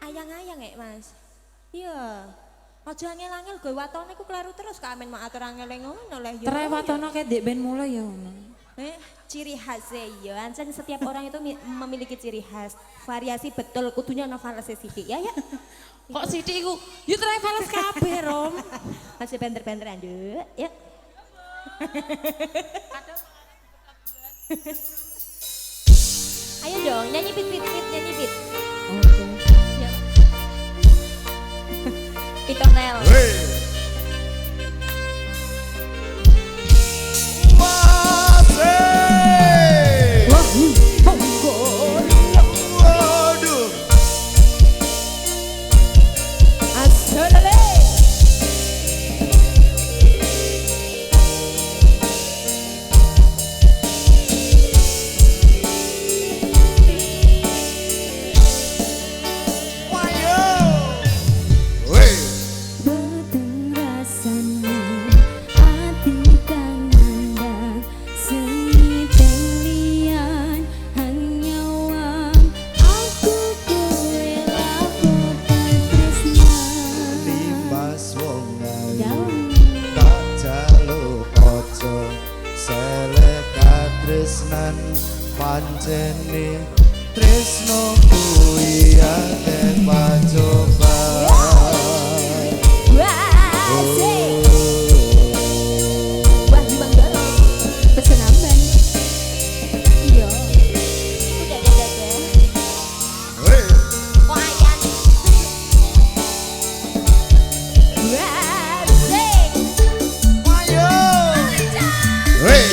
ayang-ayang ya Mas. Iya. Aja angel-angel gawe watone ku kleru terus kok amen mak atur angel ngono leh yo. Tere watono kayak dek ben mulai ya ngono. Ciri khas ya. Ancen setiap orang itu memiliki ciri khas. Variasi betul kudunya ono valese sithik ya ya. Kok sithik iku? Yo tere vales kabeh, Rom. Masih benter-benter Nduk. Ya. Ayo dong, nyanyi pit nyanyi pit. Oke. Ya. Pitonel. Pancene tresno kuwi akeh pacoba. Wah, Bang Doro. Pesen amban. Iya. Udah. Kok ayan. Wah, Ayo. Hey.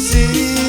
See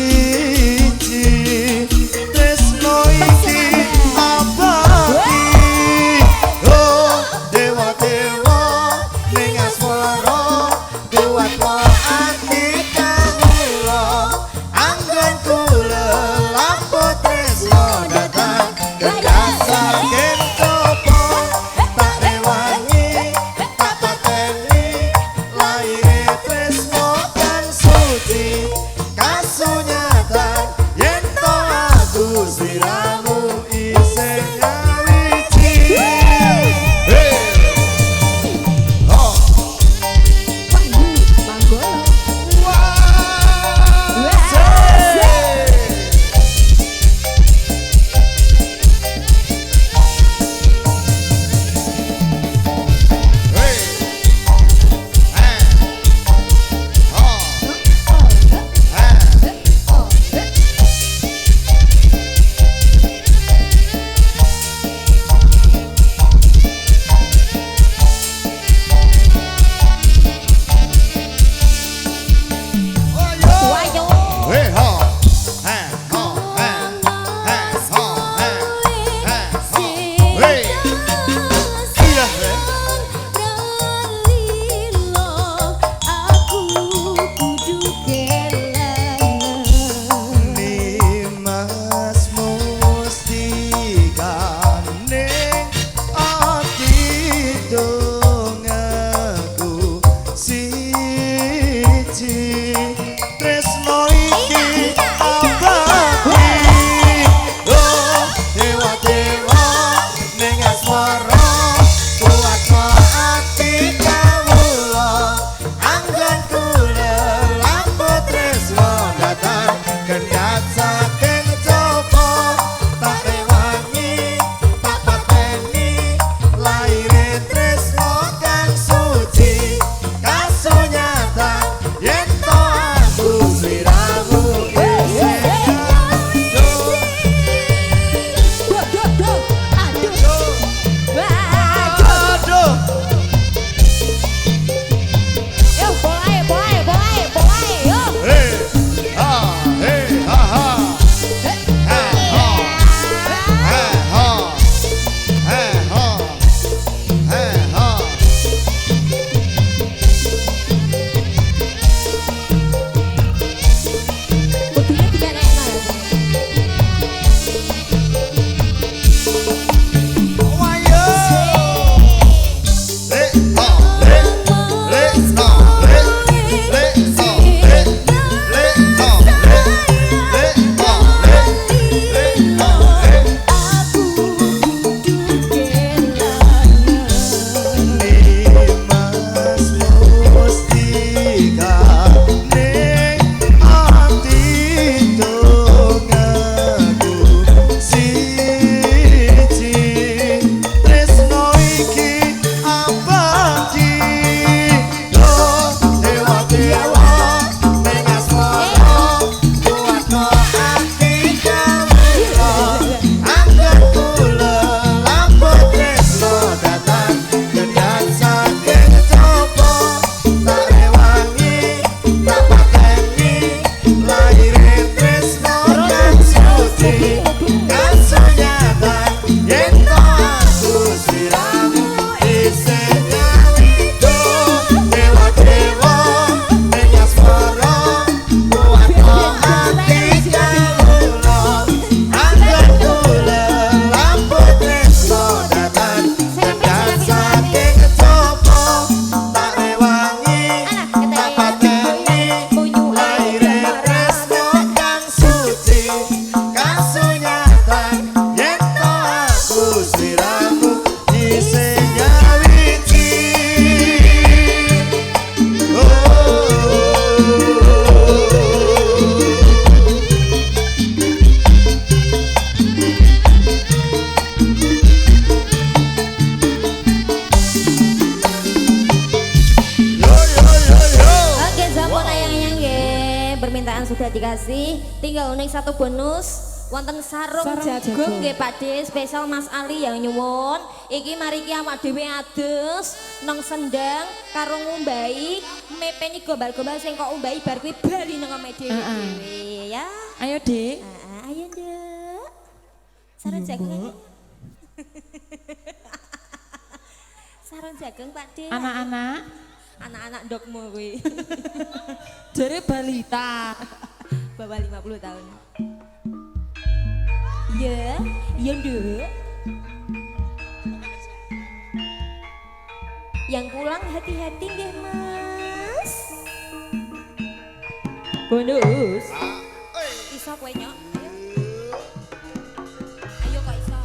permintaan sudah dikasih. Tinggal unik satu bonus. Wonten sarung jagung nggih Pakde, spesial Mas Ali yang nyuwun. Iki mari ki awak dhewe adus nang sendang karo ngumbahi mepeni gombal-gombal sing kok umbahi bar kuwi bali nang ome dhewe ya. Ayo, Dik. Ayo, Nduk. Sarung jagung. Sarung jagung Pakde. Anak-anak. Anak-anak ndokmu kuwi. Jare balita. Bawah 50 tahun. Iya, iya Nduk. Yang pulang hati-hati deh Mas. Bonus. Iso kowe nyok. Ayo kok iso.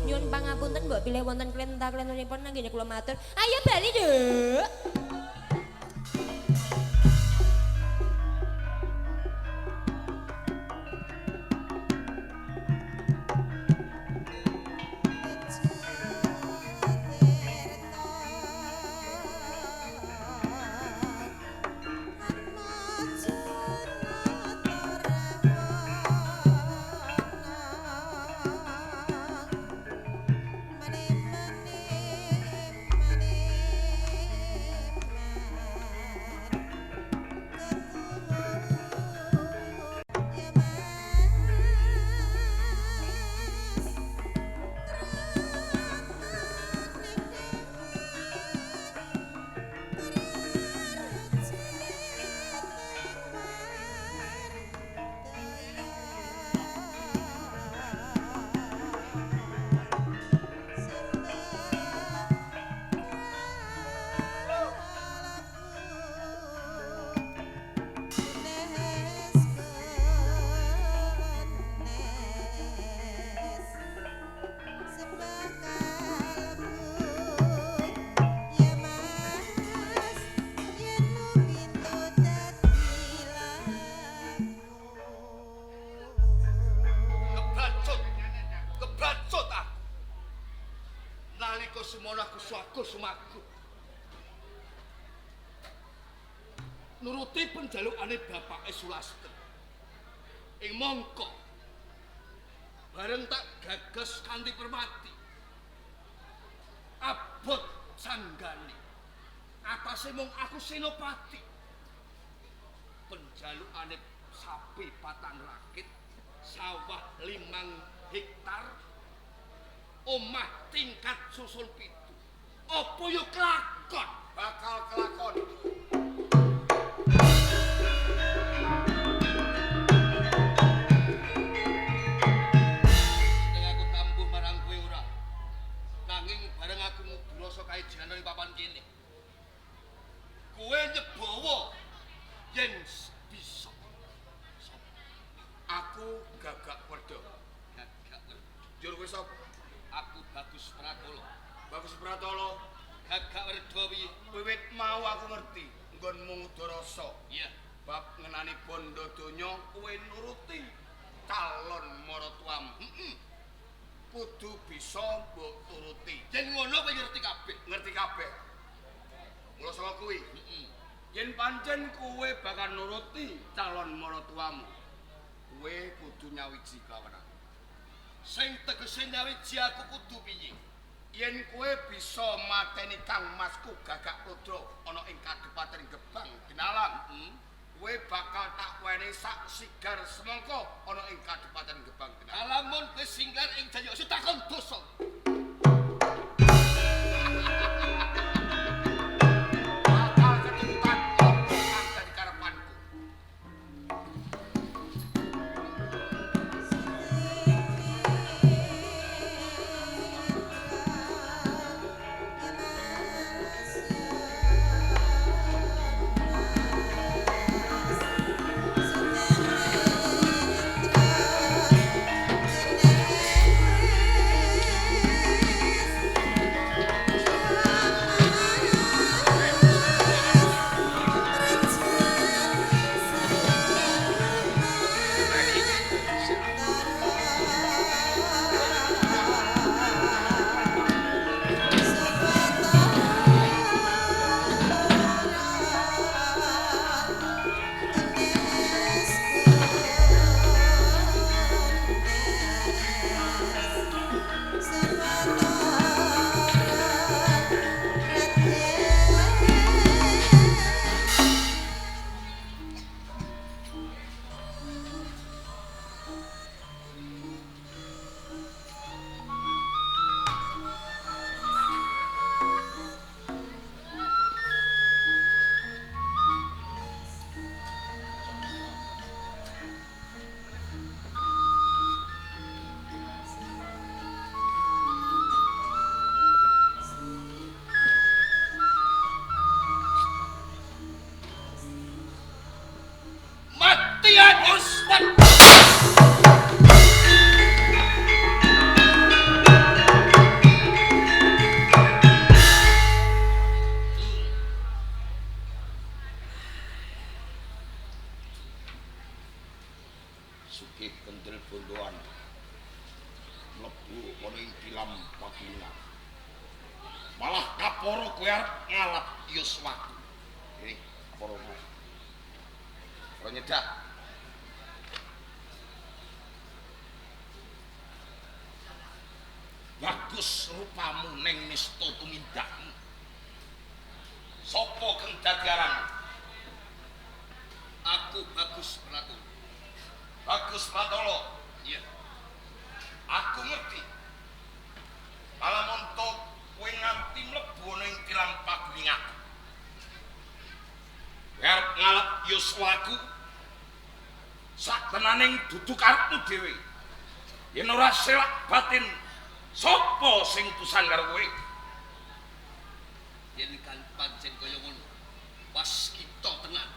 Nyuwun pangapunten mbok pilih wonten klenta-klentunipun nggih kula matur. Ayo bali, Nduk. mengko semono aku swaga sumaku. Nuruti penjalukane bapake Sulastri. Ing mangka bareng tak gagas kanthi permati. Abot sanggane. Atase mung aku senopati. Penjalukane sapi patang rakit, sawah 5 hektar, omah tingkat susul 7. Apa yo kelakon? Bakal kelakon. Bareng aku ngubroso kaejanan ing papan kene. Kowe nyebowo yen bisa. Aku Gagak Werda. Gagak Werda. Jur kowe sapa? Aku Bagus Pratala. Bagus Pratala. Gagak Werda piye? Wiwit mau aku ngerti nggonmu Ngudarasa. Iya. Bab ngenani bondo donya kowe nuruti calon maratuamu. Kudu bisa mbok turuti. Yen ngono kowe ngerti kabeh. Ngerti kabeh. Mula saka kuwi. Yen pancen kowe bakal nuruti calon maratuamu, kowe kudu nyawiji kelawan aku. Sing tegese nyawiji aku kudu piye? Yen kowe bisa mateni Kang Masku Gagak Rudra ana ing Kadipaten Gebang Ginalang, kowe bakal tak wenehi sak sigar semangka ana ing Kadipaten Gebang Ginalang. Alamun kowe singgar ing Jayaksa takon dosa. Bakal keturutan apa kang dadi karepanku. Sugih kendel bondoan mlebu ana ing tilam pagunungan. Malah kaporo kowe arep ngalap Yuswaku. Kaporo. Ora nyedak. Bagus rupamu ning nista tumindakmu. Sapa kang dadi aran? Aku Bagus Pratala. Bagus Pratala. Iya. Aku ngerti. Alamun to kowe nganti mlebu ning tilam pagunungan. Arep ngalap Yuswaku. Saktenaning dudu karepmu dhewe. Yen ora selak batin, sapa sing utusan karo kowe? Yen kan pancen kaya ngono. Pas kita tenan.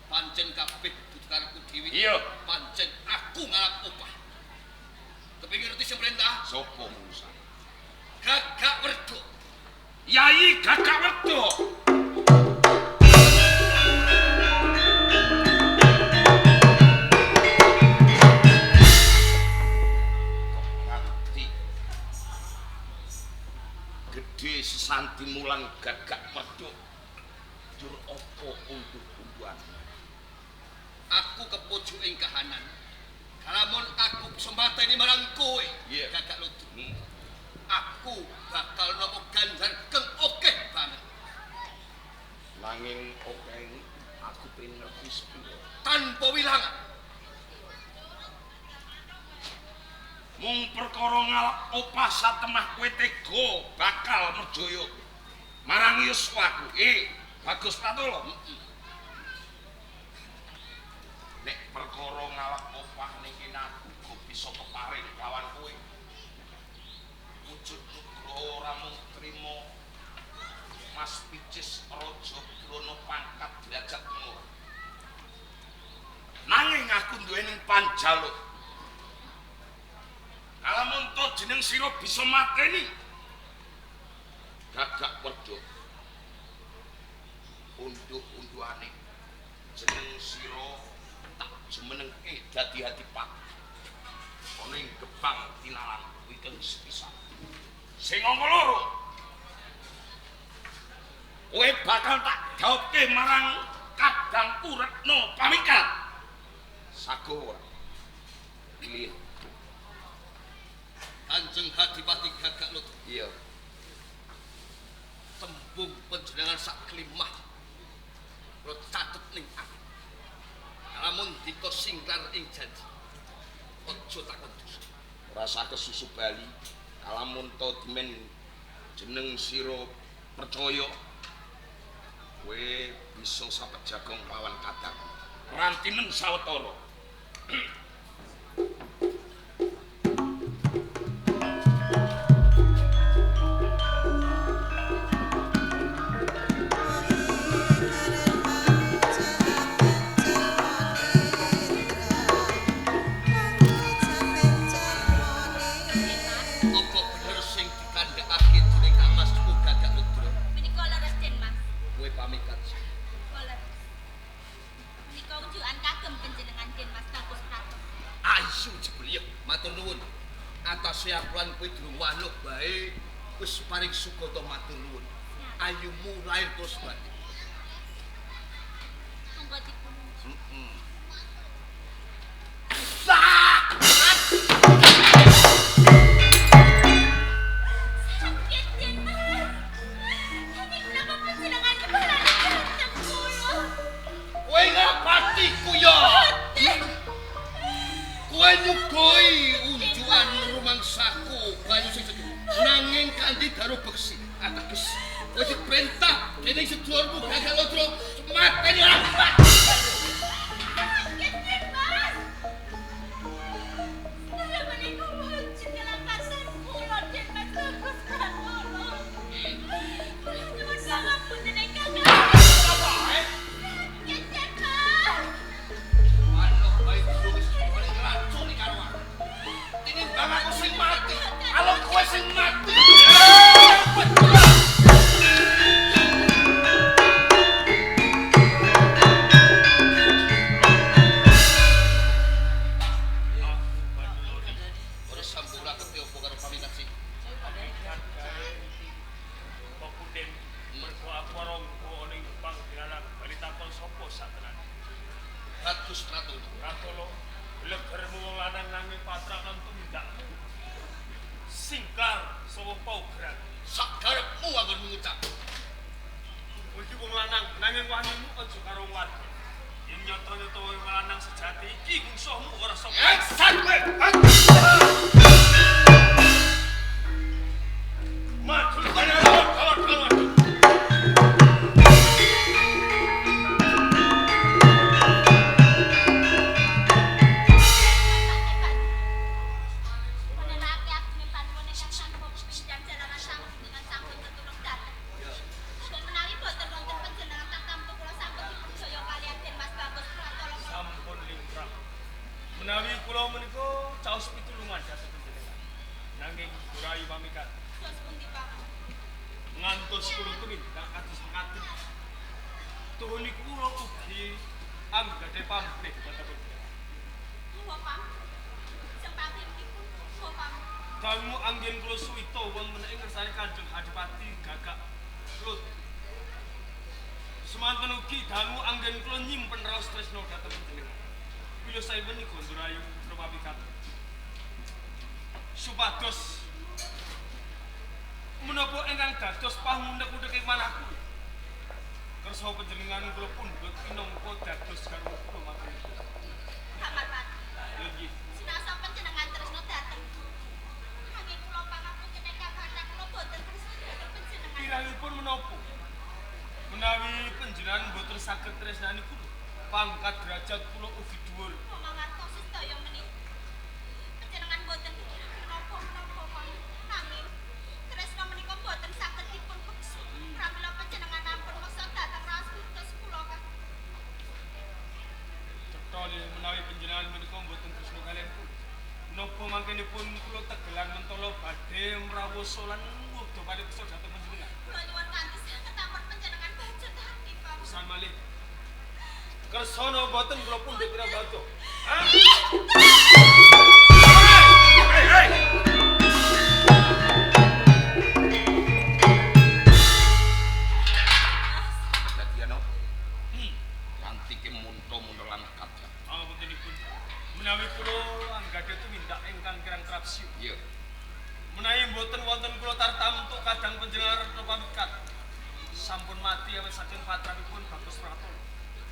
Pancen kabeh dudu karepku dhewe. Iya, pancen aku ngalap opah. Tapi ngerti sing perintah? Sapa manusa? Gagak Werda. Yai Gagak Werda. Gede sesanti mulan gagak medhok. Jur apa unduh-unduhan. Aku kepojo ing kahanan. Kalamun aku kesempatan ini marang kowe, gagak lutu. Aku bakal nopo ganjar keng okeh banget. Nanging okeh ini aku pengen ngerti sepuluh tanpa wilangan. Mung perkara ngalap opah satemah kowe tega bakal merjaya marang Yuswaku. Bagus Pratolo. Nek perkara ngalap opah niki aku bisa keparing kawan kowe. Wujud ora mung trima Mas Picis Raja Brana pangkat derajat mur. Nanging aku duweni panjaluk. Kalamun to jeneng sira bisa mateni Gagak Werda. Unduh-unduhane jeneng sira tak jumenengke dadi hadipat. Ana ing Gebang Tinalan kuwi kang sepisan. Sing angka loro. Kowe bakal tak gawke marang Kadangku Retno Pamikat. Sago pilih. Kanjeng Hadipati Gagak Lutu. Iya. Tembung panjenengan sak klimah. Lo catet ning aku. Lamun dika singkar ing janji. Aja tak wedhus. Ora usah kesusu bali. Kalamun to dimen jeneng sira percaya kowe bisa sapet jagong lawan Kadang. Rantinen sawetara. Siapuan kowe durung wanuk bae wis paring sukata matur nuwun. Ayumu lair terus bae. Monggo dipun. Sakit Den Mas. Ini kenapa panjenengan kepalane ganteng kula? Kowe ngapatiku ya. Kowe nyugoi unjukan rumangsaku banyu sing sedo nanging kanthi daru beksi ateges kowe diperintah dening sedulurmu Gagak Lutu mateni lambat. Sakit Den Mas. Saya menika wajib kelangkasan kula Den Mas Bagus Pratolo. Kula nyuwun pangapunten ing Gagak. Sakit Den Mas. Manuk bae wis paling racuni karo aku. Tinimbang aku sing mati, kalau kowe sing mati. Ora sampura ketiopo karo pamikat sing. Pokuden mergo aku rongko ning Gebang Tinalan bali takon sapa satenan. Bagus Pratolo. Pratolo legermu wong lanang nanging patrakan tumindakmu. Singkar saha paugeran. Sakarepmu anggon ngucap. Kowe iki wong lanang nanging wanimu aja karo warga. Yen nyata-nyata wong lanang sejati iki musuhmu ora sapa. Eksan kowe. Maju kalon. Menawi kula menika caos pitulungan dhateng panjenengan. Nanging Burayu Pamikat Terus pundi Pak? ngantos kula tumindak kados mekaten. Tuhun niku kula ugi anggade pamrih dhateng panjenengan. Nggih Pak. Sempatipun nggih Pak. Dalmu anggen kula suwita wonten ing ngersane Kanjeng Adipati Gagak Lut. Semanten ugi dalmu anggen kula nyimpen raos tresna dhateng panjenengan. Kula saewen ing Gondorayu Propawikat. Supados menapa ingkang dados pangundhek-undhek manaku. Kersa panjenengan kula pundhut minangka dados garwa kula matur. Paman-paman. Ya nggih. Sinasa panjenengan tresna dhateng. Nanging kula pangapunten ing kakak kula boten kersa dhateng panjenengan. Kirangipun menapa? Menawi panjenengan boten saged tresnani kula, pangkat derajat kula ugi dhuwur. Mangartosi sedaya menika. Panjenengan boten menapa-menapa kali. Nanging tresna menika boten saged dipun beksa. Pramila panjenengan ampun meksa dhateng raos putus kula Kang. Cetha menawi panjenengan menika boten tresna kaliyan kula. Napa mangkenipun kula tegelan mentala badhe mrawusa lan ngudha pariksa dhateng panjenengan. Kula nyuwun kanthi saged ampun panjenengan bajut hati Paman. Pisan malih. Kersana boten kula pundhut pira-pira. Hah? Dadian apa? Kanthi ki munto-munto lan kadang. Pangapuntenipun. Menawi kula anggadhe tumindak ingkang kirang trapsi. Iya. Menawi mboten wonten kula tartamtu kadang panjenengan Propawikat. Sampun mati awit saking patranipun Bagus Pratala.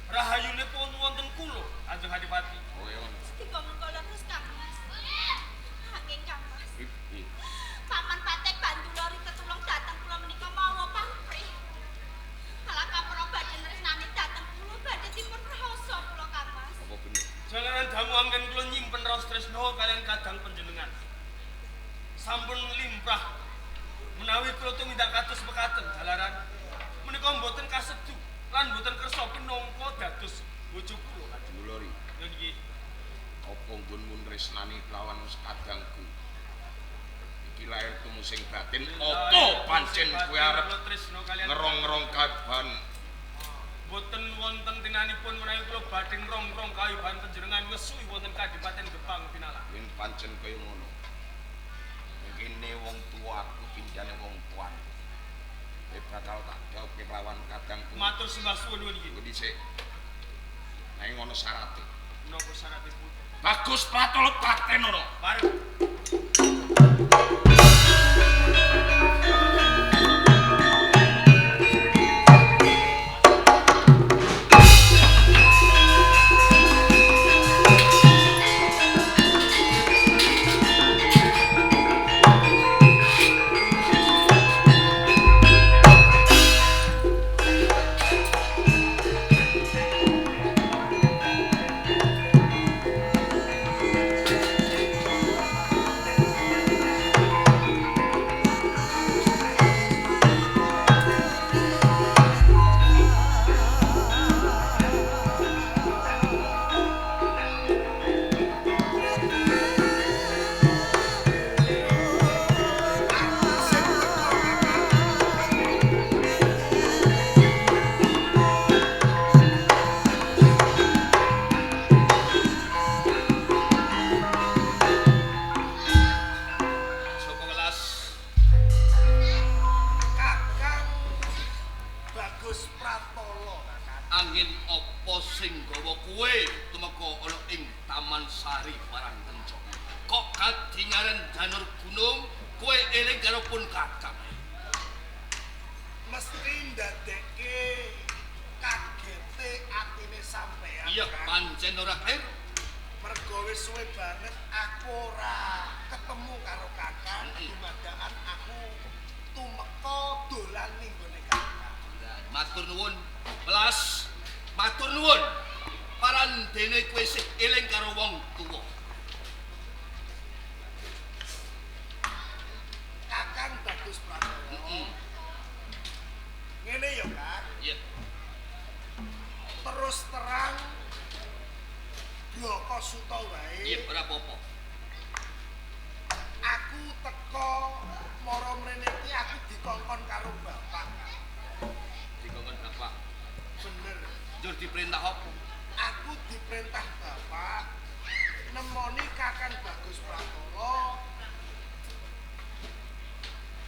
Rahayunipun wonten kula Kanjeng Adipati. Oh iya. Sedika mengkala terus Kang Mas. Nanging Kang Mas. Ibu. Paman Patek Bandulori tetulung dhateng kula menika mawa pamrih. Kalaka para badhe tresnani dhateng kula badhe dipun raosa kula Kang Mas. Apa bener? Jalaran damu anggen kula nyimpen raos tresna kaliyan kadang panjenengan. Sampun limrah menawi kula tumindak kados mekaten jalaran menika mboten kasedu lan mboten kersa pinangka dados bojo kula Kanjeng. Mulori. Ya nggih. Apa nggonmu tresnani lawan kadangku? Iki lair temu sing batin apa pancen kowe arep tresna kaliyan ngerong-ngerong kaban? boten wonten tinanipun menawi kula badhe ngrong-ngrong kawibahan panjenengan wesuhi wonten Kadipaten Gebang Pinala. Yen pancen kaya ngono. Kene wong tuaku pinjane wong tuan. Bakal tak jawabke lawan kadangku. Matur sembah suwun niki. Engko dhisik. Nang ngono syarate. Menapa syaratipun? Bagus Pratala paten ora. Bareng.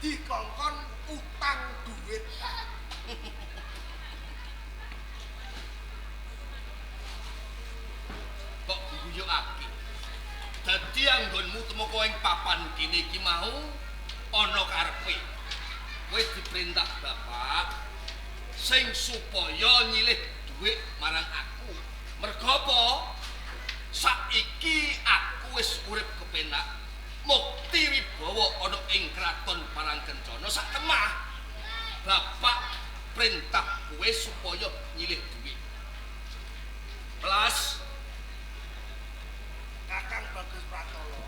dikongkon utang duit. Kok diguyokake? Dadi anggonmu temoko ing papan kene iki mau ana karepe. Kowe diperintah bapak sing supaya nyilih duit marang aku. Mergo apa? Saiki aku wis urip kepenak. Mukti wibawa ana ing kraton Parangkencana sak temah. Bapak perintah kowe supaya nyilih duit. Plus Kakang Bagus Pratolo,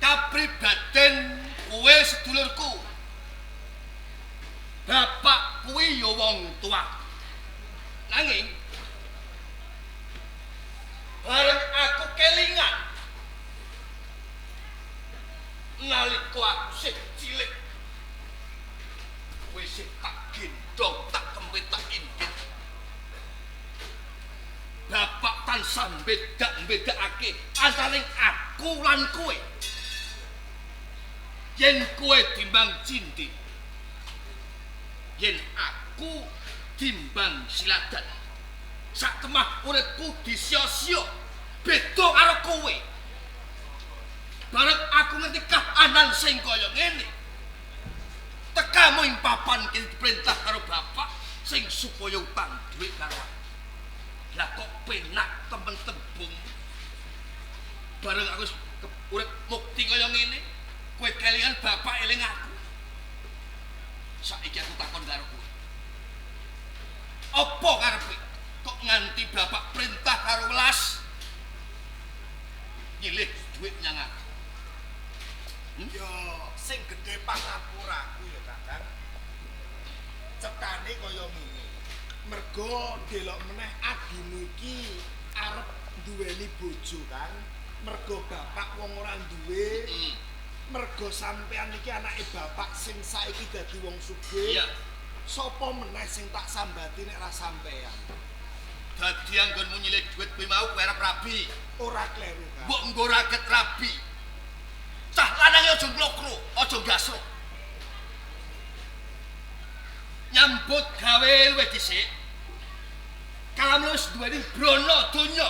kapribaden kowe sedulurku. Bapak kuwi ya wong tua. Nanging bareng aku kelingan nalika aku sing cilik kowe sing tak gendong tak kempit tak inggit. Bapak tansah mbedakake antaraning aku lan kowe. Yen kowe timbang cinti, yen aku timbang siladan, sak temah uripku disia-sia beda karo kowe. Bareng aku ngerti kahanan sing kaya ngene, tekamu ing papan kene diperintah karo bapak sing supaya utang duit karo aku. Lah kok penak temen tembung. Bareng aku urip mukti kaya ngene, kowe kelingan bapak eling aku. Saiki aku takon karo kowe. Apa karepe kok nganti bapak perintah karo welas nyilih duit nyang aku? Yo sing gedhe pangapuraku ya Kakang. Cetane kaya ngene. Mergo delok meneh adimu iki arep duweni bojo kan. Mergo bapak wong ora duwe. Mergo sampean iki anake bapak sing saiki dadi wong sugih. Iya. Sapa meneh sing tak sambati nek ra sampean? Dadi anggonmu nyilih duit kuwi mau kowe arep rabi. Ora kleru kan. Mbok nggo raget rabi. Cah lanange aja mlokro, aja gasro. Nyambut gawe luwih dhisik. Kalammu wis duweni brono donya.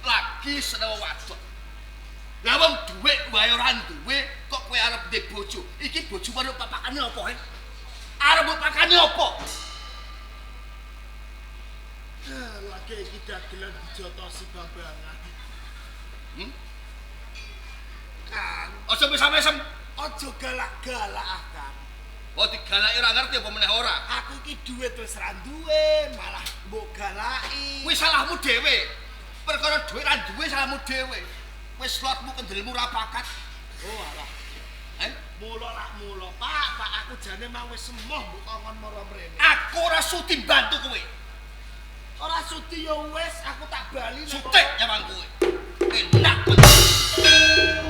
Lagi seneng wadon. Lah wong dhuwit wae ora duwe kok kowe arep ndek bojo. Iki bojo marang papakane apa, he? Arep papakane apa? Lagi iki dagelan dijotosi babangan. Kan, Aja mesam-mesem. aja galak-galak kan. Oh digalaki ora ngerti apa meneh ora. Aku iki duit wis ra duwe, malah mbok galaki. Kuwi salahmu dhewe. Perkara dhuwit ra duwe salahmu dhewe. Wis slotmu kendelmu ra pakat. Oh alah, Mula lah mula, Pak aku jane mau wis semoh mbok kongkon mara mrene. aku ora sudi bantu kowe. Ora sudi ya wis, aku tak bali nek Sutik nyawang kowe. Enak bener.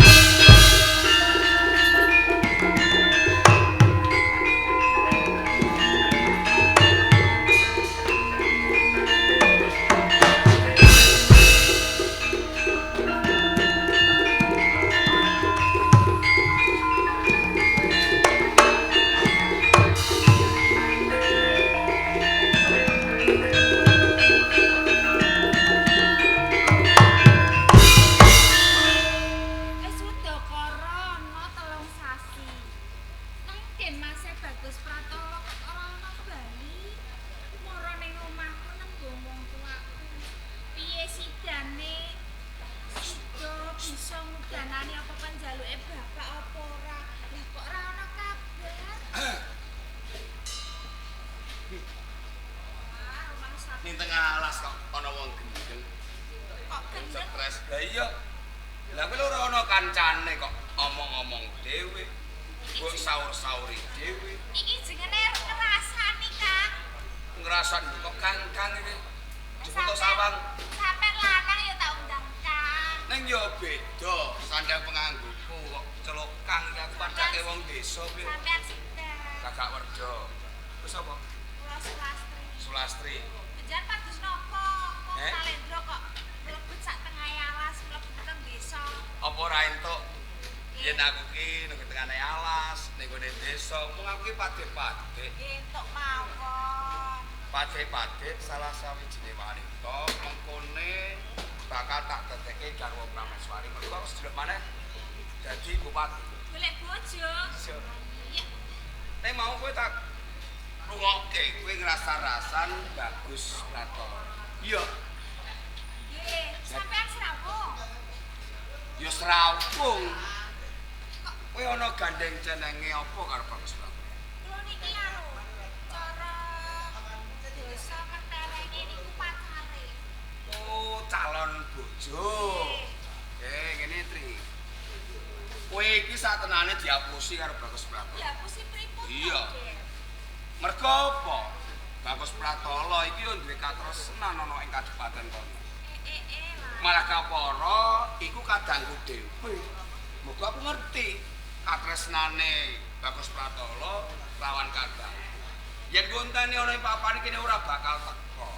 Wis udakara ana 3 sasi. Nang Den Mas Bagus Pratolo kok ora ana bali. Mara ning omahku nembung wong tuaku. Piye sidane? Sida bisa ngudanani apa panjaluke bapak apa ora? Lah kok ora ana kabar? Rumah sakit Ning tengah alas kok ana wong gendeng. kok gendeng. Stres. Lah iya. Lah kowe ora ana kancane kok omong-omong dhewe. Mbok saur-sauri dhewe. Iki jenenge ngrasani, Kang. Ngrasan kok kangkang iki. Difoto Sampe- sawang. Sampe lanang ya tak undang, Kang. Ning yo beda sandang pengangguku kok celuk kang iki aku padake wong desa kuwi. Sampean sinten? Kakak Werjo. Terus apa? Kula Sulastri. Sulastri. Jan Bagus nopo? Wong Eh? Salendra kok mlebet sak tengah alas mlebu teng desa. Apa ora entuk yen aku ki nang tengane alas ning gone desa, mung aku ki padhe-padhe. Entuk mawon. Padhe-padhe salah sawijine wanita mengkone bakal tak dedekke garwa prameswari. Mergo sedulur maneh dadi bupati. Golek bojo. Iya. Nek mau kowe tak rungokke, kowe ngrasa-rasan bagus Pratolo. Iya. Nggih, sampean serawung. Ya srawung. Kowe ana gandeng jenenge apa karo Bagus Pratolo? Kula niki karo cara desa keterenge niku pacare. Oh, calon bojo. Ngene Tri. Kowe iki satenane diapusi karo Bagus Pratolo. Ya pusi pripun? Iya. Mergo apa? Bagus Pratolo iki yo duwe katresnan ana ing kabupaten kono. Lah. Malah kapara iku kadangku dhewe. Muga aku ngerti katresnane Bagus Pratolo lawan kadang. Yen kontene ana ing papan kene ora bakal teko.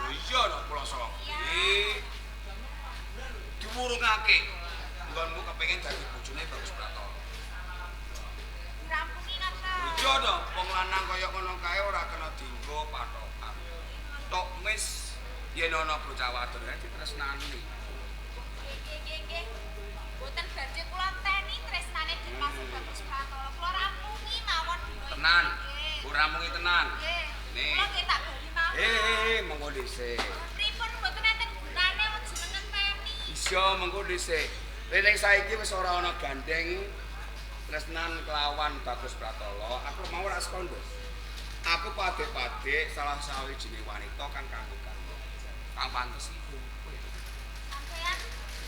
Lho iya lho kula iki. Diwurungake. Nggonmu kepengin dadi bojone Bagus Pratolo. Rampungi ngoten. Iya dong, wong lanang kaya ngono kae ora kena dienggo patokan. Tok wis yen ana bocah wadon kae ditresnani. Nggih. Boten badhe kula teni tresnane dimaksud Bagus Pratolo. Kula rampungi mawon dina. Tenan. Ora mungi tenan. Nggih. Nih. Kula nggih tak bali mawon. Mengko dhisik. Pripun mboten enten gunane wong jenengan teni. Iso mengko dhisik. Rene saiki wis ora ana gandeng tresnan kelawan Bagus Pratolo. Aku mau ora sekondo. Aku padhe-padhe salah sawijine wanita kang kanggo kamu. Kang pantes iku. Sampeyan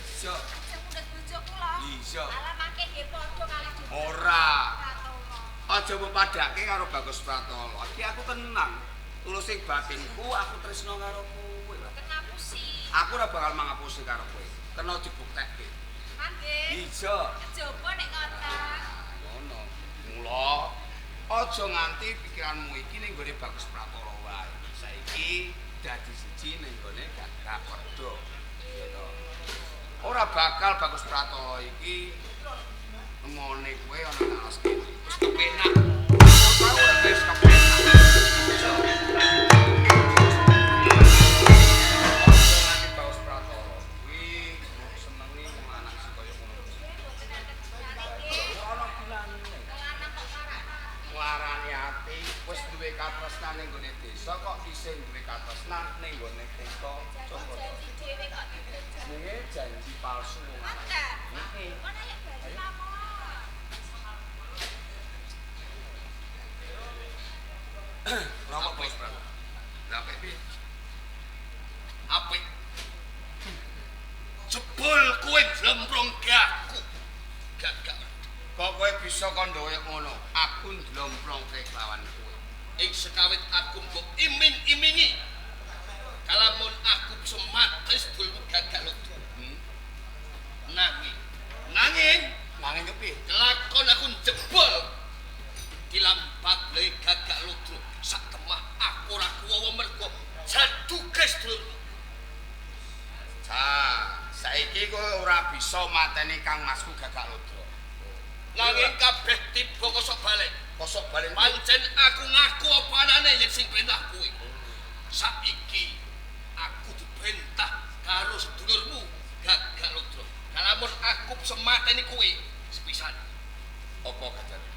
Iso. sing mundhut bojo kula. Iya. Alah mangke nggih padha kalih Bagus Ora. Pratolo. Aja mempadake karo Bagus Pratolo. Iki aku tenang. Tulus ing batinku aku tresno karo kowe. Boten ngapusi. Aku ora bakal mangapusi karo kowe. Kena dibuktekke. Nggih. Iya. Kejaba nek ngoten. Ngono. Mula aja nganti pikiranmu iki ning gone Bagus Pratolo wae. Saiki dadi siji ning gone Gagak Werda. Gitu. Ora bakal Bagus Pratolo iki ngene kowe ana nang alas kene. Wis kepenak. Ora ora wis kepenak. Bagus Pratolo kuwi senengi wong lanang sing kaya ngono. Ora bilane. Nglarani ati wis duwe katresnan ning gone desa kok isih duwe katresnan ning gone desa. Coba. Janji dhewe kok dibeja. Nggih janji palsu wong lanang. Ngoten. Kon ayo bali mawon. Rokok bos Pratolo. Lah piye? Apik. Jebul kowe jlemprong gaku. Gagak. Kok kowe bisa kandha kaya ngono? Aku ndlomprongke kelawan kowe. Ing sekawit aku mbok iming-imingi. Kalamun aku bisa mati sedulurmu Gagak Lodro. Nanging kepiye? Kelakon aku jebol dilampat le Gagak Lodro. Sak temah aku ora kuwawa mergo jaduke sedulurmu. Saiki kowe ora bisa mateni Kang Masku Gagak Lodro. Nanging kabeh tiba kosok balik. Kosok balik pancen aku ngaku apa anane yen sing perintah kowe. Saiki aku diperintah karo sedulurmu Gagak Lodro. Kalamun aku semateni kowe sepisan. Apa kajane?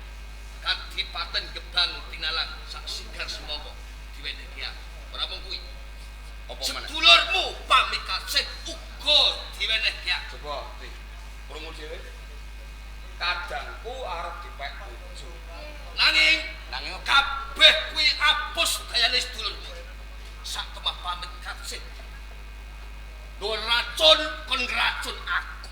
Kadipaten Gebang Tinalang sak sigar semono diwenehi aku. Ora mung kuwi. Apa meneh? Sedulurmu Pamikasin uga diwenehi aku. Coba, Tri. Krungu dhewe. Kadangku arep dipek bojo. Nanging kabeh kuwi apus dayane sedulurmu. Sak temah Pamikasin. Duwe racun kon ngracun aku.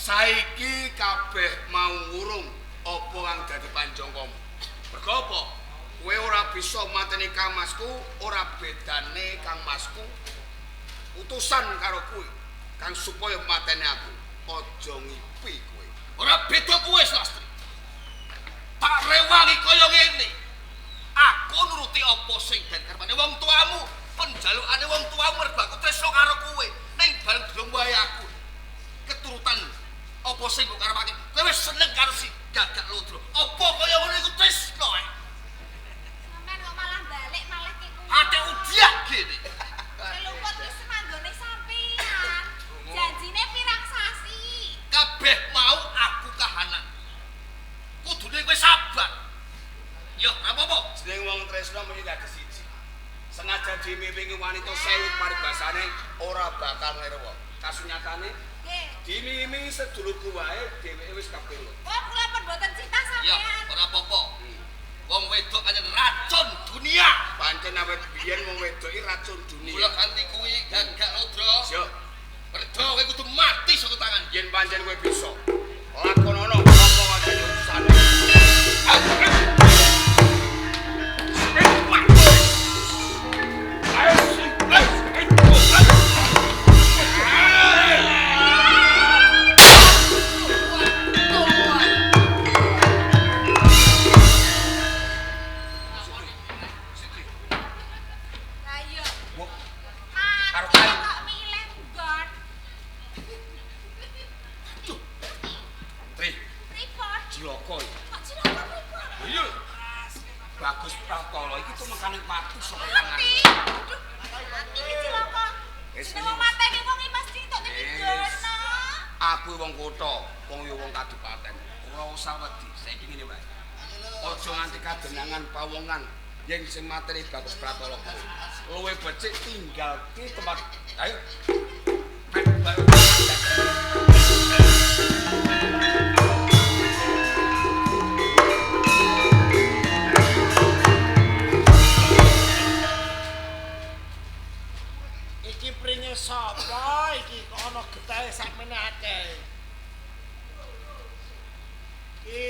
Saiki kabeh mau ngurung apa kang dadi panjangkamu. Mergo apa? Kowe ora bisa mateni Kang Masku, ora bedane Kang Masku utusan karo kowe. Kang supaya mateni aku. Aja ngipi kowe. Ora beda kowe, Lastri. Tak rewangi kaya ngene. Aku nuruti apa sing den karepane wong tuamu, penjalukane wong tuamu mergo aku tresno karo kowe. Ning bareng durung wae aku keturutan apa Apa sing mbok karepake? Kowe wis seneng karo si Gagak Lodro. Apa kaya ngono iku tresno ae? Sampeyan kok malah balik malah ki kuwi. Ate udiak gini. Luput wis semanggone sampeyan. Janjine pirang sasi. Kabeh mau aku kahanan. Kudune kowe sabar. Yo, ora apa-apa. Jeneng wong tresno mesti dadi siji. Senajan dimimpi wanita sewu paribasane ora bakal ngerewa. Kasunyatane Nggih. dimimi sedulurku wae dheweke wis kapelo. Oh, kula pun boten cinta Yo, sampeyan. ora apa-apa. Wong wedok pancen racun dunia. Pancen awet biyen wong wedok iki racun dunia. Mula ganti kuwi Gagak Lodro. Yo, Mergo kowe kudu mati saka tangan. yen pancen kowe bisa. Lakonono apa wae urusan. Lah iya. Karo Mati kae. kok milih nggon. Tri, Pripun? cilaka iki. Kok cilaka pripun? Iya. Bagus Pratolo iki tuh mekane patu saka Ngerti. tangan. Aduh, mati iki cilaka. Wis, Jeneng wong mateni wong iki mesti tok digono. Aku wong kutha, wong yo wong kabupaten. Ora usah wedi, saiki ngene wae. Aja nganti kadenangan pawongan yen sing materi Bagus Pratolo kuwi. Luwe becik tinggal ki tempat. Ayo. Iki pringe sapa iki kok ana getahe sakmene akeh. Iki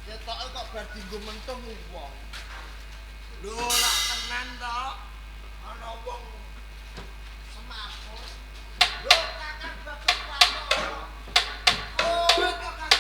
ketoke kok bar dienggo mentung wong. Lho lak tenan to. Ana wong semakut. Lho kakak Bagus Pratolo. Oh, kok kakak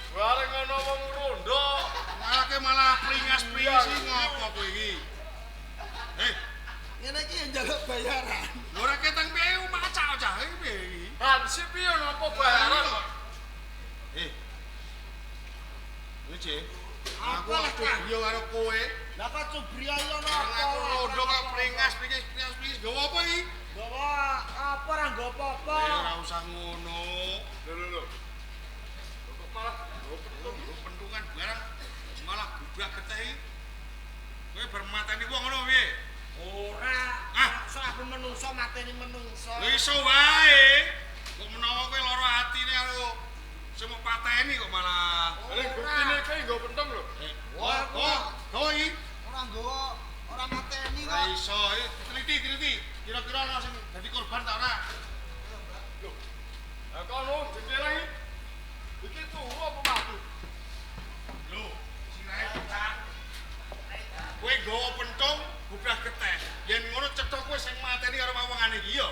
Bareng ana wong rondo, malah pringas-pringas iki ngopo kowe iki? ngene iki njaluk bayaran. Ora ketang piye macak-macak iki piye iki? Hansip piye napa bayaran? Oke. Aku Aku lah waktu yo karo kowe. Lah kok cubriya yo Bareng napa? aku rondo kok pringas-pringas gowo apa iki? Gawa apa ora nggo apa-apa. Ora usah ngono. Lho. Kok malah pentungan barang malah gubrak geteh iki. Kowe bermateni wong ngono piye? Ora. Ah. Saben menungso mateni menungso. Lho iso wae. Kok menawa kowe lara atine karo sing mau pateni kok malah. Buktine iki nggo pentong lho. Wah, iki. Ora nggawa ora mateni Lah kok. iso, teliti. Kira-kira ana sing dadi korban ta ora? Lho. Lah kono jendela iki. Iki turu apa mati? Lho, sirahe pecah. Kowe nggawa pentung gubrak geteh. Yen ngono cetha kowe sing mateni karo wawangane iki ya.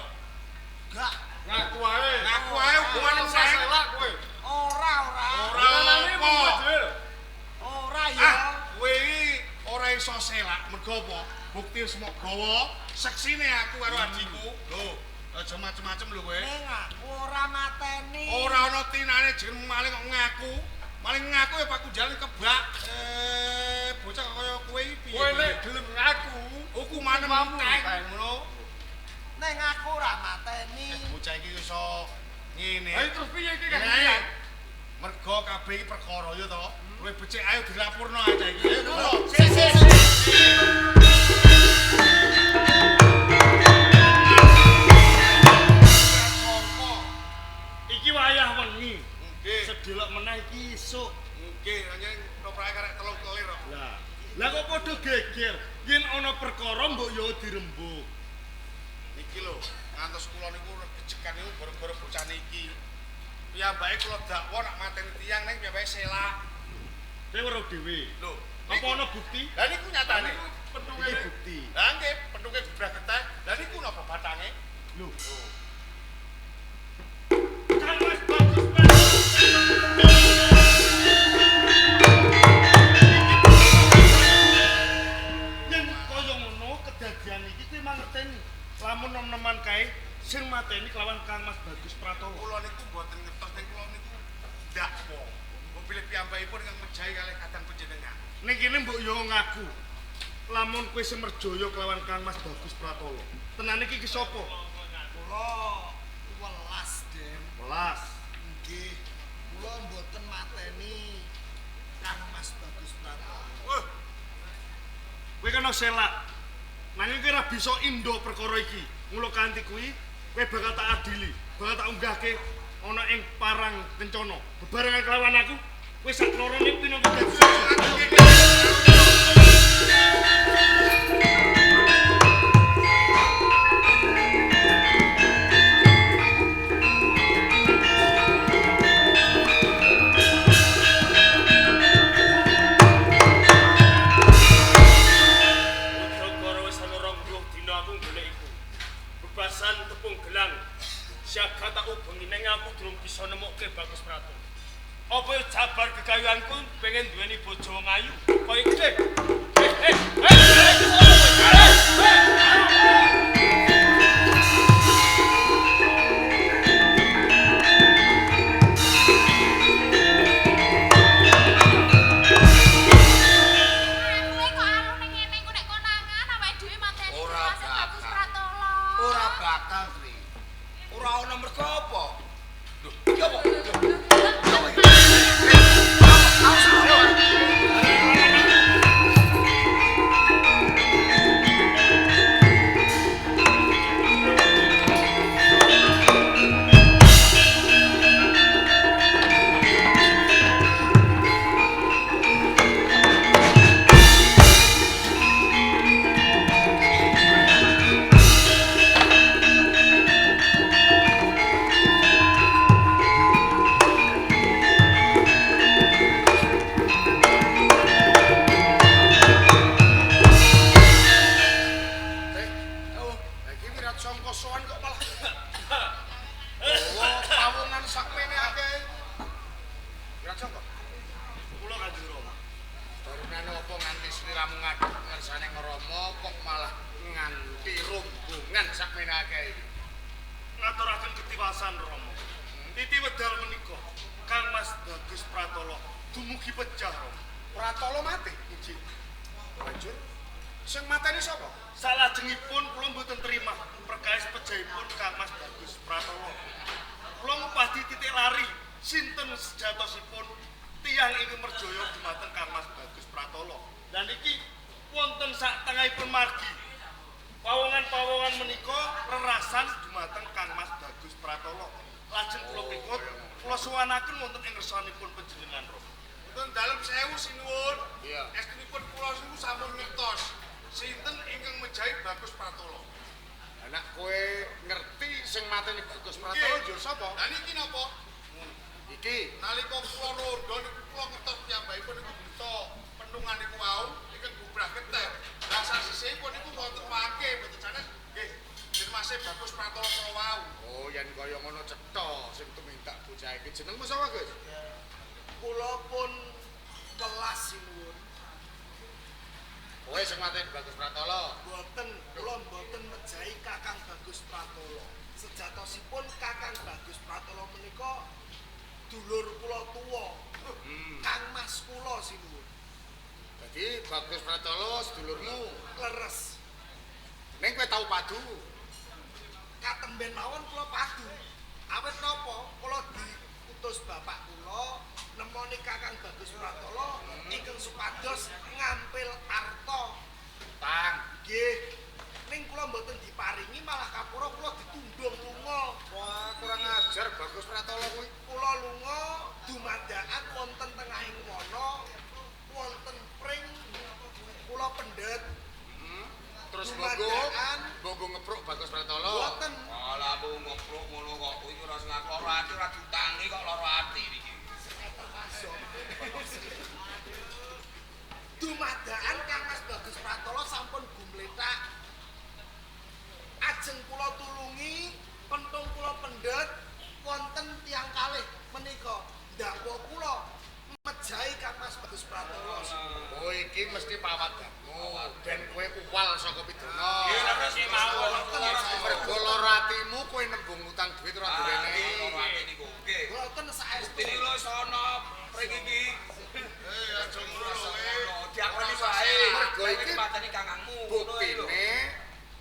Gak. Ngaku ae hukuman selak kowe. Ora. Apa? Ora ya. Kowe iki ora iso selak mergo apa? Bukti semok gawa seksine aku karo adikku. Lho, aja macem-macem lho kowe. Ning aku ora mateni. Ora ana tinane jeneng maling kok ngaku. Maling ngaku ya Pak Kunjal kebak. Bocah kaya kowe iki piye? Kowe nek gelem ngaku, hukumane entek ngono. Ning aku ora mateni. Bocah iki iso ngene. Ayo terus piye iki kan? Mergo kabeh iki perkara ya to. Kowe becik ayo dilaporno aja iki. Ayo. meneh iki esuk. Nggih, anjing noprake karek 3 kelir kok. Lah kok padha geger. Yen ana perkara mbok yo dirembuk. Iki lho, ngantos kula niku kejekan niku gara-gara bocah niki. Piyambake kula dakwa nak mateni tiyang ning piyambake selak. Kowe weruh dhewe. Lho, Apa ana bukti? Lah niku nyatane. Pentunge bukti. Lah nggih, pentunge gebrah geteh. Lah niku napa batange? Lho. Kang Mas bagus yen kaya ngono kedadian iki kowe mangerteni. Lamun nom-noman kae sing mateni kelawan Kang Mas Bagus Pratolo. Kula niku mboten ngertos ning kula niku dakwa. Mobil piyambakipun ingkang mejahi kalih kadang panjenengan. Ning kene mbok yo ngaku. Lamun kowe sing merjaya kelawan Kang Mas Bagus Pratolo. Tenan iki ki sapa? Kula welas, Den. Welas. Nggih. Kula mboten mateni Kang Mas Bagus Pratolo. Kowe kena selak. Nanging kowe ora bisa indo perkara iki. Mula kanthi kuwi kowe bakal tak adili, bakal tak unggahke ana ing parang kencana. Bebarengan kelawan aku, kowe sak lorone pinangka dadi siji. Bebasan tepung gelang siaga tak ubengi neng aku durung bisa nemuke Bagus Pratolo. Apa yo jabar gegayuhanku pengen duweni bojo wong ayu kaya iki. Kowe kok alune ngene ku nek konangan awake dhewe mateni Ora Mas Bagus bakal. Pratolo. Ora bakal, Tri. Ora ana mergo apa? Lho, iki apa? Lagi wirat sangka sowan kok malah. Oh, pawongan sakmene akeh. Wirat sangka. Kula Kanjeng Rama. Barunane apa nganti sliramu ngadeg ngersane Rama kok malah nganti rombongan sakmene akeh iki. Ngaturaken ketiwasan Rama. Titi wedal menika Kang Mas Bagus Pratolo dumugi pecah Rama. Pratolo mati. Injih. Banjur sing mateni sapa? Salajengipun kula mboten terima perkawis pejahipun Kang Mas Bagus Pratolo. Kula ngupadi titik lari sinten sejatosipun tiyang ingkang merjaya dumateng Kang Mas Bagus Pratolo. Lan iki wonten sak tengahipun margi. Pawongan-pawongan menika rerasan dumateng Kang Mas Bagus Pratolo. Lajeng kula pikut kula suwanaken wonten ing ngersanipun panjenengan Rama. Mboten dalem 1000 sinuwun. Iya. Estunipun kula niku sampun ngertos sinten ingkang mejahi Bagus Pratolo. Anak kowe ngerti sing mateni Bagus Pratolo Nggih. njur sapa? Lah niki napa? Iki Nalika kula rondo niku kula ngertos piyambakipun niku buta pentungan niku wau ingkang gubrah getih. Lah sasisipun niku wonten wangke mboten sanes nggih jenenge Bagus Pratolo kula wau. oh yen kaya ngono cetha sing tumindak bocah iki jenengmu sapa Gus? Kula pun welas sinuwun. Kowe sing mateni Bagus Pratolo. Mboten, kula mboten mejahi Kakang Bagus Pratolo. Sejatosipun Kakang Bagus Pratolo menika dulur kula tuwa. Kang Mas kula sinuwun. Dadi Bagus Pratolo sedulurmu. Leres. Ning kowe tau padu. Katemben mawon kula padu. Awit napa? Kula diutus bapak kula nemoni Kakang Bagus Pratolo ingkang supados ngampil arta. Tang. Nggih. Ning kula mboten diparingi malah kapura kula ditundung lunga. Wah, kurang ajar Bagus Pratolo kuwi. Kula lunga Dumadakan wonten tengahing wana wonten pring kula pendet. Terus Dumadakan bogo ngepruk Bagus Pratolo. boten Malah bu ngoprok ngono kok kuwi ora sing lara ati ora diutangi kok lara ati iki. dumadakan Kang Mas Bagus Pratolo sampun gumletak. Ajeng kula tulungi pentung kula pendet wonten tiyang kalih menika ndakwa kula mejahi Kang Mas Bagus Pratolo. Oh iki mesti pawadmu. Ben kowe uwal saka pidana. Iya, lha sing mawon. Mergo lara atimu kowe nembung utang duit ora duwene. Lara ati niku nggih. Boten saestu. Dene lho sono pring iki. Aja ngono lho. Diakoni wae. Mergo iki mateni kangangmu. buktine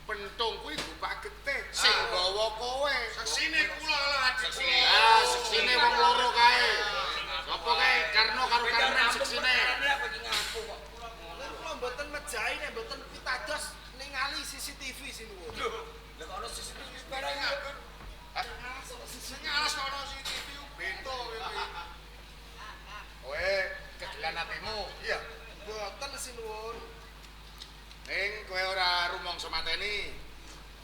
pentung kuwi Bapak Getih sing gawa kowe. Sesine kula lho adik kula. Ah, seksine wong loro kae. Sapa kae Karno karo Karmen seksine. Aku iki ngaku kok. Kula mboten mejahi nek mboten pitados ningali CCTV sing nuwun. Lah kok ono CCTV barang aku. Sing alas ono CCTV bento kowe. Kowe kegelan atimu. Iya. Mboten sing nuwun. Ning kowe ora rumangsa mateni.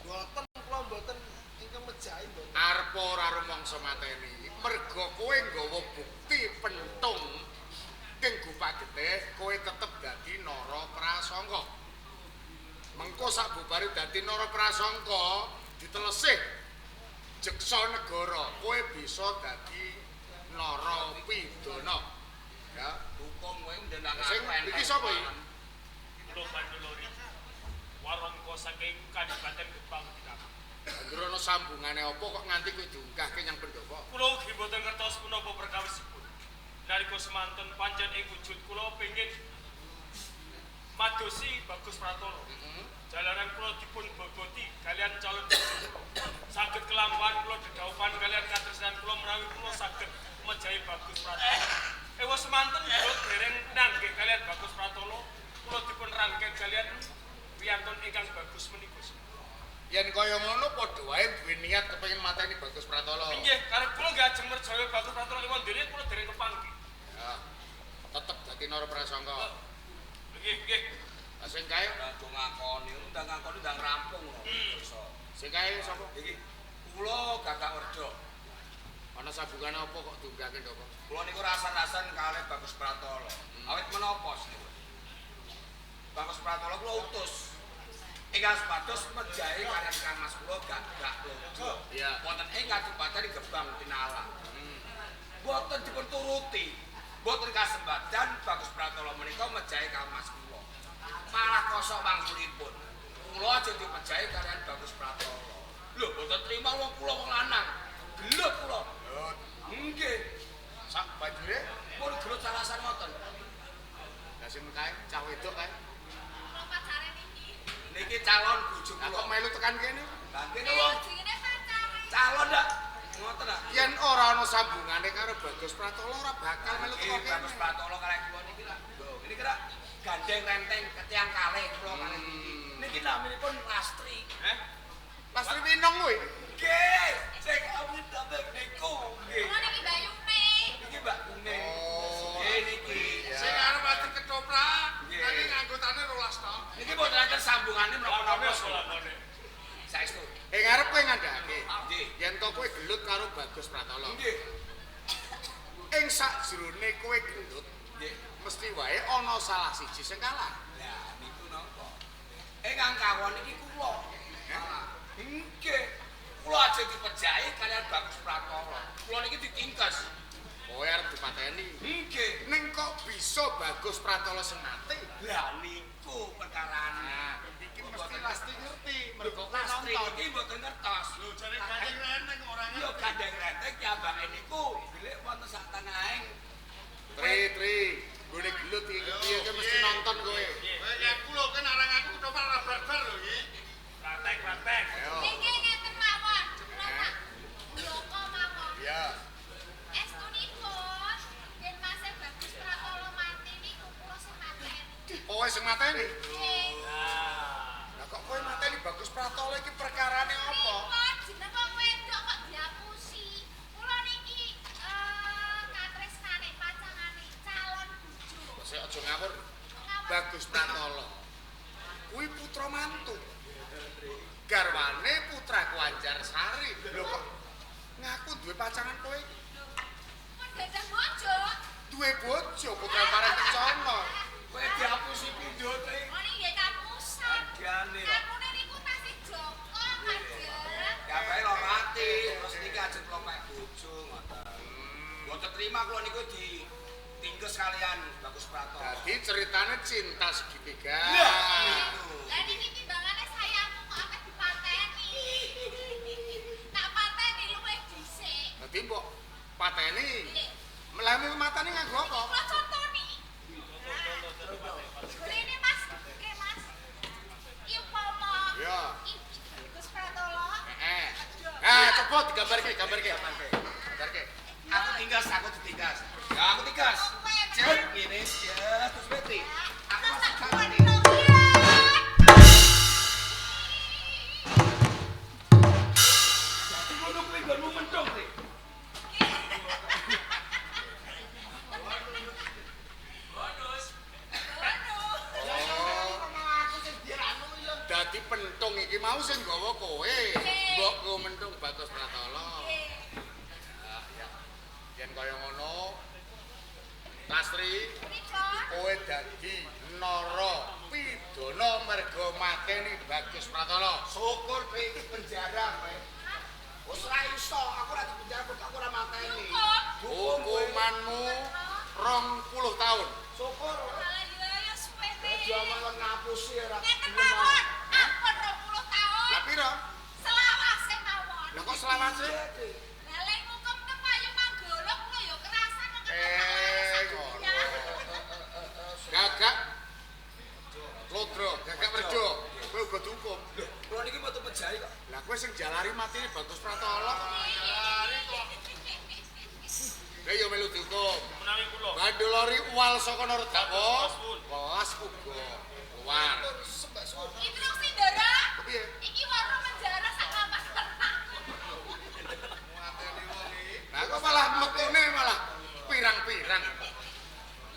Mboten kula mboten ingkang mejahi mboten. Arep ora rumangsa mateni. Mergo kowe nggawa bukti pentung ing Bapak Getih, kowe tetep dadi Nara Prasangka. Mengko sak bubare dadi Nara Prasangka ditelesih jeksa negara, kowe bisa dadi Narapidana. Ya, Hukum kowe ndenang sing iki sapa iki? Kulo Bandolori. Warung saking Kadipaten Gebang Tindak. Banjur ana sambungane apa kok nganti kowe diunggahke nyang Pendopo? Kulo ugi boten ngertos punapa perkawisipun. Nalika semanten pancen ing wujud kulo pengin madosi Bagus Pratolo. Jalanan kulo dipun boboti kalian calon saged kelampahan kulo dedaupan kalian katresnan kulo menawi kulo saged mejahi Bagus Pratolo. Ewa semanten kulo dereng nangge kalian Bagus Pratolo. Kulo dipun rangkeng kalian wiyantun ingkang bagus menika. Yen kaya ngono padha wae duwe niat kepengin mateni Bagus Pratolo. Inggih, karep kulo nggih ajeng merjaya Bagus Pratolo liwat dene kulo dereng kepanggih. Ya. Tetep dadi Nara Prasangka. Nggih, nggih. Lah sing kae, do ngakoni, ndang ngakoni ndang rampung ngono. sing kae sapa? Iki kula Gagak Werda. Ana sambungane apa kok diunggahke ndoko? Kula niku rasan-rasan kalih Bagus Pratolo. Awit menapa sih? Bagus Pratolo kula utus. Ingkang sepados mejahi kalian Kang Mas kula Gagak Werda. Iya. Wonten ing Kadipaten Gebang Tinala. Boten dipun turuti. Boten kasembadan Bagus Pratolo menika mejahi Kang Mas kula. Malah kosok wangsulipun. Kula aja dipejahi kalian Bagus Pratolo. Lho, boten trima wong kula wong lanang. Gelut kula. Nggih. Sak banjure Pun gelut salasan ngoten. lah sing kae cah wedok kae. Kula pacare niki. Niki calon bojo Lah kula. kok melu tekan kene? Lah kene wong Jenenge pacare. calon dak. Ngoten dak. Yen ora ana sambungane karo Bagus Pratolo ora bakal melu teko Nggih, Bagus kene. Pratolo kalih kula niki lak. Lho, ini kira gandeng renteng ketiang kalih kula kalih niki. Niki naminipun Lastri. Lastri Winong kuwi. Nggih, sing awit sampe niku. Nggih. Kula niki Bayune. Niki Mbak Kuning. Oh. Nggih niki. Sing arep ati ketoprak, Nggih. nanging anggotane 12 to. Niki mboten enten sambungane menapa-napa. Lakone. Saestu. Ing arep kowe ngandhakake. Nggih. Yen to kowe gelut karo Bagus Pratolo. Nggih. Ing sakjroné kowe gelut, Nggih. mesti wae ana salah siji sing kalah. Lah niku napa? Ingkang kawon iki kula. Nggih. Kula aja dipejahi kalian Bagus Pratolo. Kula niki ditingkes. Kowe arep dipateni. Nggih. Ning kok bisa Bagus Pratolo sing mati? Lah niku perkarane. Iki mesti Lastri ngerti, mergo kowe Lastri nonton. iki mboten ngertos. Lho jare gandeng renteng ora Yo gandeng renteng ki ambake niku bilih wonten sak tengahing. Tri, gone gelut iki piye ki mesti nonton kowe. Kowe nek kula kan arang aku ketoprak ra barbar lho iki. Praktek. Ayo. Niki ngeten mawon. Kula tak bloko mawon. Iya. Estunipun yen Mas Bagus Pratolo mati niku kula sing mateni. Kowe sing mateni. Nggih. Lah kok kowe mateni Bagus Pratolo iki perkarane apa? Pripun jeneng wong wedok kok diapusi? Kula niki katresnan aja ngawur. Bagus Pratala. Kuwi putra mantu. Garwane putraku Anjarsari. Lho kok ngaku duwe pacangan kowe iki? Kon gadah bojo. Duwe bojo putra Parang Kencana. Kowe diapusi pindho te. Oh nggih kapusan. Agane. Akune niku tasih Joko, Kanjeng. Ya bae lho mati, terus niki ajeng kula mek bojo ngoten. Mboten terima kula niku ditingges kalian Bagus Pratala. Dadi ceritane cinta segitiga. Lah niki timbangane sayangmu kok akeh dipateni. Tak pateni luwih dhisik. Dadi mbok pateni. Melame matane nganggo apa? Kula contoni. Rene Mas, oke Mas. Iya Pomo. Ya. Gus Pratala. Cepet digambarke. Gambarke. Aku ditinggas. Ya aku tinggas. Cet ngene, ya terus beti. Aku masuk kali. Jadi ngono kuwi nggonmu mendong te. Dadi pentung iki mau sing gawa kowe. Mbok go mentung Bagus Pratala. Ya. Yen kaya ngono, Lastri, kowe dadi Nara Pidana merga mateni Bagus Pratala. Syukur kowe iki penjara kowe. Wis ora iso, aku ora dipenjara kok aku ora mateni. Hukumanmu 20 tahun. Syukur. Ya suwene. Jaman ngapusi ora. Ngeten mawon. Ampun 20 tahun. Lah pira? Selawase mawon. Lah kok selawase? Lah lek ngukum teng payu manggolo kula ya kerasan kok ngono. Gagak Lodro, gagak Werjo. Kowe uga dihukum. Lho, kula niki mboten pejahi kok. Lah kowe sing jalari matine Bagus Pratala kok. Lah yo melu dihukum. Menawi kula. Bandolori uwal saka Naradawa. Welas uga keluar. Instruksi Ndara. Piye? Iki warung penjara sak lapas tenang. Lah kok malah metune malah pirang-pirang.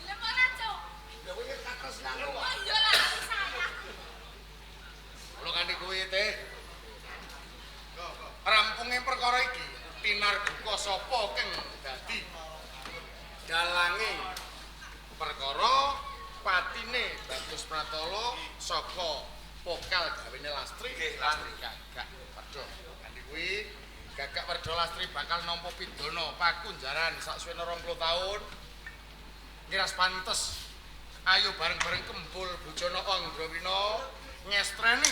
Lha mana, Cuk? Lha kowe katresnan kok. Oh iya lah aku sayang. Kula kanthi kuwi teh. Rampunge perkara iki pinarbuka sapa kang dadi dalanging perkara patine Bagus Pratala saka pokal gawene Lastri. Nggih, Lastri. Gagak Werjo. Kanthi kuwi Gagak Werjo Lastri bakal nampa pidana pakunjaran saksuwene 20 taun. Ngiras pantes ayo bareng-bareng kembul bojone Anggrawina ngestreni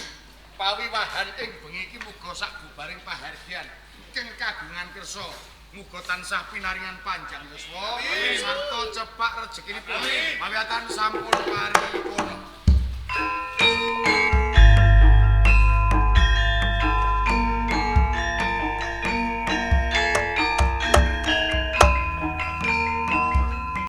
pawiwahan ing bengi iki muga sak bubaring pahargyan keng kagungan kersa muga tansah pinaringan panjang yuswa sarta cepak rejekinipun mawiatan sampun paring